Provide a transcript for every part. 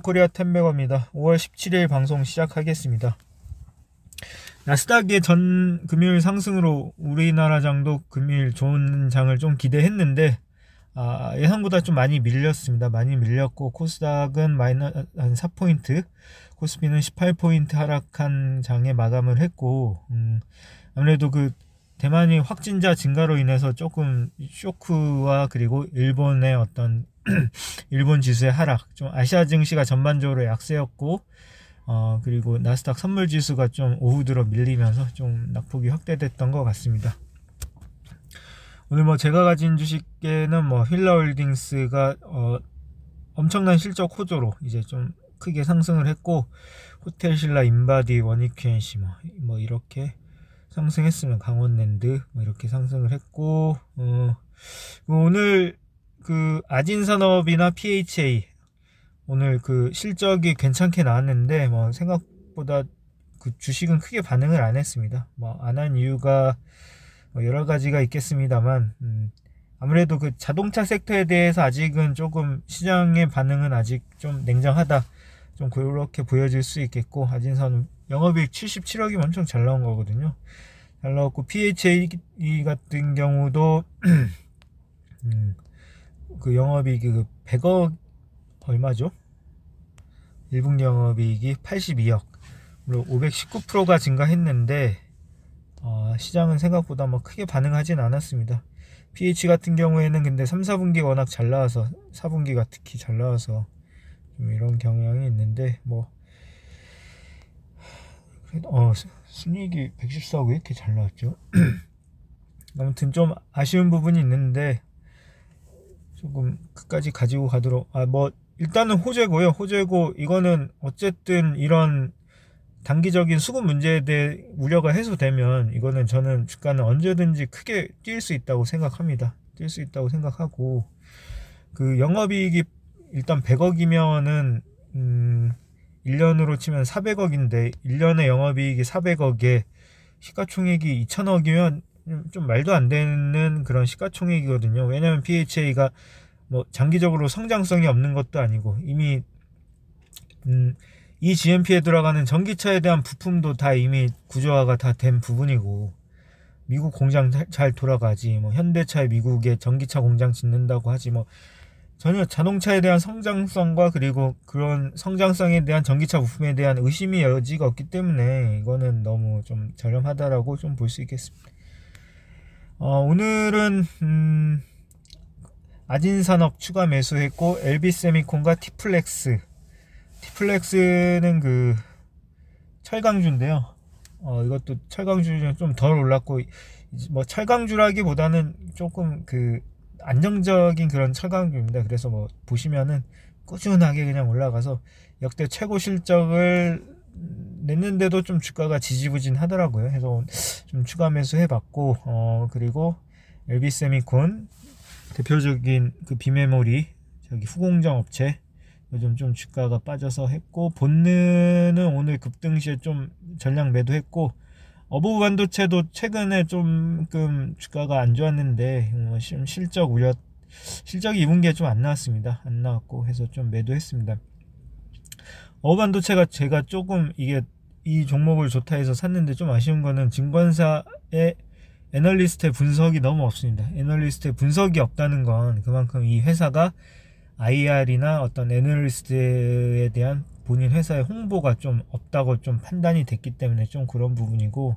코리아 템베거입니다. 5월 17일 방송 시작하겠습니다. 나스닥의 전 금요일 상승으로 우리나라 장도 금요일 좋은 장을 좀 기대했는데 예상보다 좀 많이 밀렸습니다. 많이 밀렸고 코스닥은 마이너스 한 4포인트, 코스피는 18포인트 하락한 장에 마감을 했고 아무래도 그 대만이 확진자 증가로 인해서 조금 쇼크와 그리고 일본의 어떤 일본 지수의 하락, 좀 아시아 증시가 전반적으로 약세였고 그리고 나스닥 선물 지수가 좀 오후 들어 밀리면서 좀 낙폭이 확대됐던 것 같습니다. 오늘 제가 가진 주식계는 힐러홀딩스가 엄청난 실적 호조로 이제 좀 크게 상승을 했고, 호텔신라, 인바디, 원익QNC 이렇게 상승했으면, 강원랜드 이렇게 상승을 했고, 오늘 그 아진산업이나 PHA 오늘 그 실적이 괜찮게 나왔는데 생각보다 그 주식은 크게 반응을 안 했습니다. 안 한 이유가 여러 가지가 있겠습니다만 아무래도 그 자동차 섹터에 대해서 아직은 조금 시장의 반응은 아직 좀 냉정하다, 좀 그렇게 보여질 수 있겠고, 아진산업 영업이익 77억이면 엄청 잘 나온 거거든요. 잘 나왔고, PHA 같은 경우도 그 영업이익이 그 100억 얼마죠? 1분기 영업이익이 82억, 물론 519%가 증가했는데 시장은 생각보다 크게 반응하진 않았습니다. PH 같은 경우에는 근데 3, 4분기 워낙 잘 나와서, 4분기가 특히 잘 나와서 좀 이런 경향이 있는데 순이익이 114억 왜 이렇게 잘 나왔죠? 아무튼 좀 아쉬운 부분이 있는데 조금 끝까지 가지고 가도록 일단은 호재고 이거는 어쨌든 이런 단기적인 수급 문제에 대해 우려가 해소되면 이거는 저는 주가는 언제든지 크게 뛸 수 있다고 생각합니다. 뛸 수 있다고 생각하고, 그 영업이익이 일단 100억이면은 1년으로 치면 400억인데 1년에 영업이익이 400억에 시가총액이 2000억이면 좀 말도 안 되는 그런 시가총액이거든요. 왜냐면 PHA가 장기적으로 성장성이 없는 것도 아니고, 이미 이 GMP에 들어가는 전기차에 대한 부품도 다 이미 구조화가 다 된 부분이고, 미국 공장 잘 돌아가지, 현대차에 미국에 전기차 공장 짓는다고 하지, 전혀 자동차에 대한 성장성과 그리고 그런 성장성에 대한 전기차 부품에 대한 의심의 여지가 없기 때문에 이거는 너무 좀 저렴하다라고 좀 볼 수 있겠습니다. 오늘은 아진산업 추가 매수했고, LB세미콘과 티플렉스는 그 철강주인데요. 이것도 철강주는 좀 덜 올랐고, 철강주라기보다는 조금 그 안정적인 그런 철강주입니다. 그래서 보시면은 꾸준하게 그냥 올라가서 역대 최고 실적을 냈는데도 좀 주가가 지지부진 하더라고요. 해서 좀 추가 매수해봤고, 그리고 LB세미콘 대표적인 그 비메모리 후공정 업체 요즘 좀 주가가 빠져서 했고, 본느는 오늘 급등시에 좀 전량 매도했고, 어부 반도체도 최근에 조금 주가가 안 좋았는데 실적이 2분기에 좀 안 나왔습니다. 안 나왔고 해서 좀 매도했습니다. 어부 반도체가 제가 조금 이 종목을 좋다 해서 샀는데, 좀 아쉬운 거는 증권사의 애널리스트의 분석이 너무 없습니다. 애널리스트의 분석이 없다는 건 그만큼 이 회사가 IR이나 어떤 애널리스트에 대한 본인 회사의 홍보가 좀 없다고 좀 판단이 됐기 때문에 좀 그런 부분이고,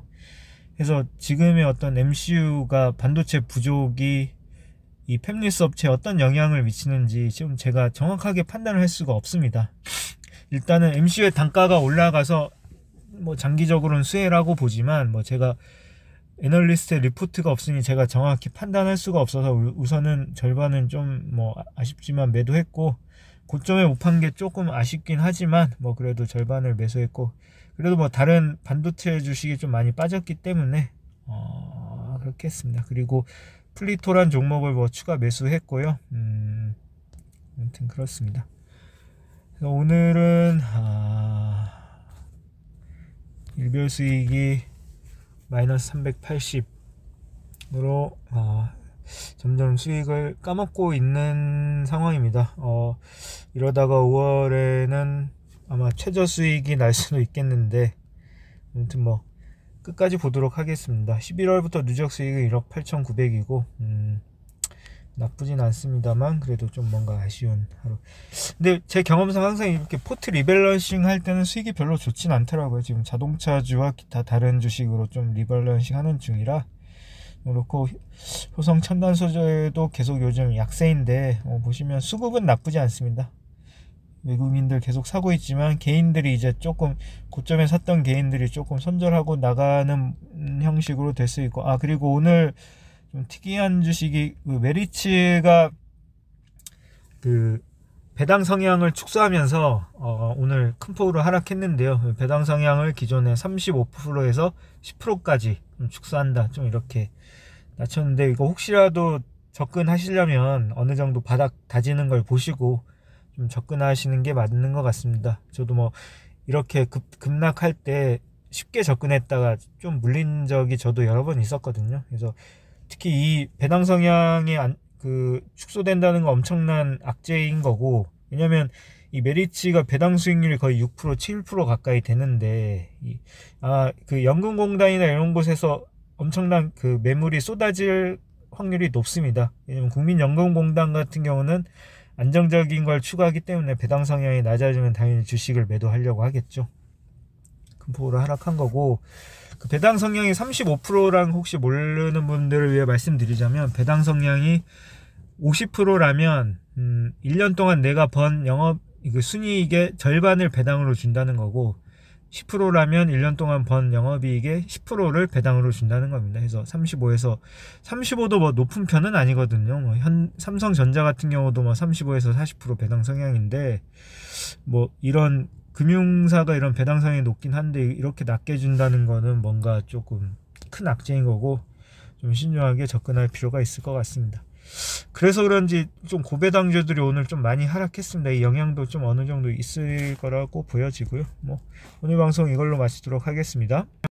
그래서 지금의 어떤 MCU가 반도체 부족이 이 팹리스 업체에 어떤 영향을 미치는지 지금 제가 정확하게 판단을 할 수가 없습니다. 일단은 MCU의 단가가 올라가서 장기적으로는 수혜라고 보지만, 제가 애널리스트의 리포트가 없으니 제가 정확히 판단할 수가 없어서 우선은 절반은 좀 아쉽지만 매도했고, 고점에 못 판 게 조금 아쉽긴 하지만 그래도 절반을 매수했고, 그래도 다른 반도체 주식이 좀 많이 빠졌기 때문에 그렇게 했습니다. 그리고 플리토란 종목을 추가 매수했고요. 아무튼 그렇습니다. 그래서 오늘은 일별 수익이 마이너스 380으로 점점 수익을 까먹고 있는 상황입니다. 이러다가 5월에는 아마 최저 수익이 날 수도 있겠는데, 아무튼 뭐 끝까지 보도록 하겠습니다. 11월부터 누적 수익은 1억 8,900이고 나쁘진 않습니다만 그래도 좀 뭔가 아쉬운 하루. 근데 제 경험상 항상 이렇게 포트 리밸런싱 할 때는 수익이 별로 좋진 않더라고요. 지금 자동차주와 기타 다른 주식으로 좀 리밸런싱 하는 중이라. 그렇고 효성 첨단소재도 계속 요즘 약세인데 보시면 수급은 나쁘지 않습니다. 외국인들 계속 사고 있지만 개인들이 이제 조금 고점에 샀던 개인들이 조금 손절하고 나가는 형식으로 될 수 있고, 그리고 오늘 좀 특이한 주식이 메리츠가 그 배당 성향을 축소하면서 오늘 큰 폭으로 하락했는데요. 배당 성향을 기존에 35%에서 10%까지 축소한다, 좀 이렇게 낮췄는데, 이거 혹시라도 접근하시려면 어느 정도 바닥 다지는 걸 보시고 좀 접근하시는 게 맞는 것 같습니다. 저도 뭐 이렇게 급락할 때 쉽게 접근했다가 좀 물린 적이 저도 여러 번 있었거든요. 그래서 특히 이 배당 성향이 축소된다는 건 엄청난 악재인 거고, 왜냐면 이 메리츠가 배당 수익률이 거의 6%, 7% 가까이 되는데, 그 연금공단이나 이런 곳에서 엄청난 그 매물이 쏟아질 확률이 높습니다. 왜냐면 국민연금공단 같은 경우는 안정적인 걸 추구하기 때문에 배당 성향이 낮아지면 당연히 주식을 매도하려고 하겠죠. 큰 폭으로 하락한 거고, 그 배당 성향이 35%랑 혹시 모르는 분들을 위해 말씀드리자면, 배당 성향이 50%라면 1년 동안 내가 번 영업 순이익의 절반을 배당으로 준다는 거고, 10%라면 1년 동안 번 영업이익의 10%를 배당으로 준다는 겁니다. 그래서 35도 뭐 높은 편은 아니거든요. 뭐 삼성전자 같은 경우도 뭐 35에서 40% 배당 성향인데, 뭐 이런 금융사가 이런 배당 성향이 높긴 한데 이렇게 낮게 준다는 거는 뭔가 조금 큰 악재인 거고, 좀 신중하게 접근할 필요가 있을 것 같습니다. 그래서 그런지 좀 고배당주들이 오늘 좀 많이 하락했습니다. 이 영향도 좀 어느 정도 있을 거라고 보여지고요. 뭐 오늘 방송 이걸로 마치도록 하겠습니다.